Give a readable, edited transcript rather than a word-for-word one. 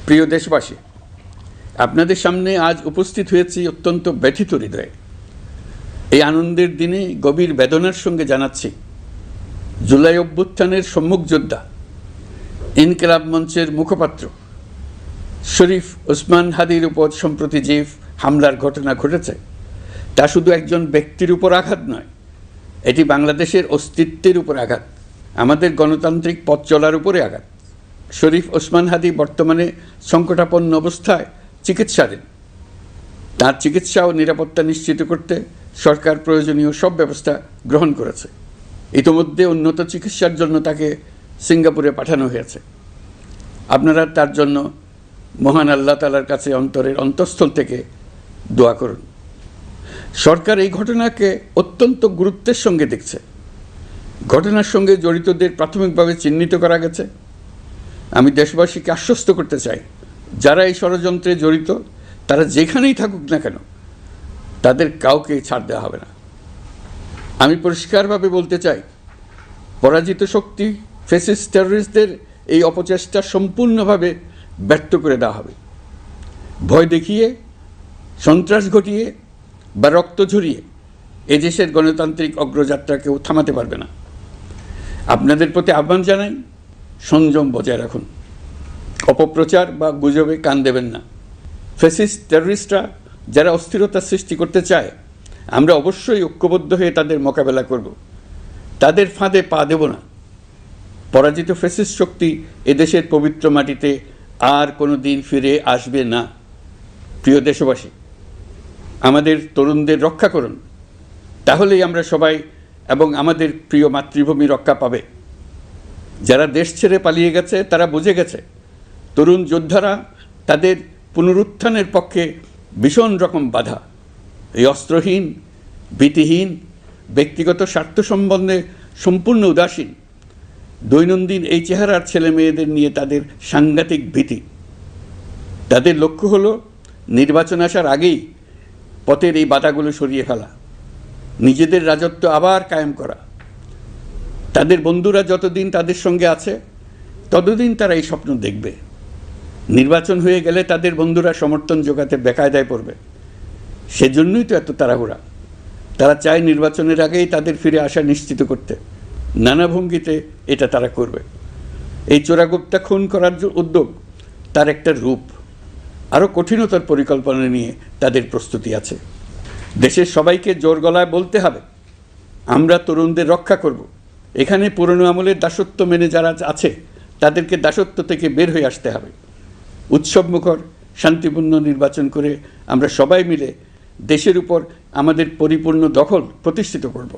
প্রিয় দেশবাসী, আপনাদের সামনে আজ উপস্থিত হয়েছি অত্যন্ত ব্যথিত হৃদয়ে। এই আনন্দের দিনে গভীর বেদনার সঙ্গে জানাচ্ছি, জুলাই অভ্যুত্থানের সম্মুখ যোদ্ধা, ইনকিলাব মঞ্চের মুখপাত্র শরীফ ওসমান হাদির উপর সম্প্রতি যে হামলার ঘটনা ঘটেছে, তা শুধু একজন ব্যক্তির উপর আঘাত নয়, এটি বাংলাদেশের অস্তিত্বের উপর আঘাত, আমাদের গণতান্ত্রিক পথ চলার উপরে আঘাত। শরীফ ওসমান হাদি বর্তমানে সংকটাপন্ন অবস্থায় চিকিৎসাধীন। তার চিকিৎসা ও নিরাপত্তা নিশ্চিত করতে সরকার প্রয়োজনীয় সব ব্যবস্থা গ্রহণ করেছে। ইতিমধ্যে উন্নত চিকিৎসার জন্য তাকে সিঙ্গাপুরে পাঠানো হয়েছে। আপনারা তার জন্য মহান আল্লাহ তাআলার কাছে অন্তরের অন্তঃস্থল থেকে দোয়া করুন। সরকার এই ঘটনাকে অত্যন্ত গুরুত্বের সঙ্গে দেখছে। ঘটনার সঙ্গে জড়িতদের প্রাথমিকভাবে চিহ্নিত করা গেছে। আমি দেশবাসীকে আশ্বস্ত করতে চাই, যারা এই ষড়যন্ত্রে জড়িত তারা যেখানেই থাকুক না কেন, তাদের কাউকে ছাড় দেওয়া হবে না। আমি পরিষ্কারভাবে বলতে চাই, পরাজিত শক্তি ফ্যাসিস্ট টেররিস্টদের এই অপচেষ্টা সম্পূর্ণভাবে ব্যর্থ করে দেওয়া হবে। ভয় দেখিয়ে, সন্ত্রাস ঘটিয়ে বা রক্ত ঝরিয়ে এদেশের গণতান্ত্রিক অগ্রযাত্রাকেও থামাতে পারবে না। আপনাদের প্রতি আহ্বান জানাই, সংযম বজায় রাখুন, অপপ্রচার বা গুজবে কান দেবেন না। ফ্যাসিস্ট টেররিস্টরা যারা অস্থিরতা সৃষ্টি করতে চায়, আমরা অবশ্যই ঐক্যবদ্ধ হয়ে তাদের মোকাবেলা করব। তাদের ফাঁদে পা দেব না। পরাজিত ফ্যাসিস্ট শক্তি এদেশের পবিত্র মাটিতে আর কোনো দিন ফিরে আসবে না। প্রিয় দেশবাসী, আমাদের তরুণদের রক্ষা করুন, তাহলেই আমরা সবাই এবং আমাদের প্রিয় মাতৃভূমি রক্ষা পাবে। যারা দেশ ছেড়ে পালিয়ে গেছে তারা বুঝে গেছে, তরুণ যোদ্ধারা তাদের পুনরুত্থানের পক্ষে ভীষণ রকম বাধা। এই অস্ত্রহীন, ভীতিহীন, ব্যক্তিগত স্বার্থ সম্বন্ধে সম্পূর্ণ উদাসীন দৈনন্দিন এই চেহারার ছেলে মেয়েদের নিয়ে তাদের সাংঘাতিক ভীতি। তাদের লক্ষ্য হলো নির্বাচন আসার আগেই পথের এই বাধাগুলো সরিয়ে ফেলা, নিজেদের রাজত্ব আবার কায়েম করা। তাদের বন্ধুরা যতদিন তাদের সঙ্গে আছে ততদিন তারা এই স্বপ্ন দেখবে। নির্বাচন হয়ে গেলে তাদের বন্ধুরা সমর্থন জোগাতে বেকায়দায় পড়বে। সেজন্যই তো এত তাড়াহুড়া। তারা চায় নির্বাচনের আগেই তাদের ফিরে আসা নিশ্চিত করতে। নানা ভঙ্গিতে এটা তারা করবে। এই চোরাগুপ্তা খুন করার যে উদ্যোগ, তার একটা রূপ। আরও কঠিনতর পরিকল্পনা নিয়ে তাদের প্রস্তুতি আছে। দেশের সবাইকে জোর গলায় বলতে হবে, আমরা তরুণদের রক্ষা করব। এখানে পুরনো আমলের দাসত্ব মেনে যারা আছে তাদেরকে দাসত্ব থেকে বের হয়ে আসতে হবে। উৎসবমুখর শান্তিপূর্ণ নির্বাচন করে আমরা সবাই মিলে দেশের উপর আমাদের পরিপূর্ণ দখল প্রতিষ্ঠিত করব।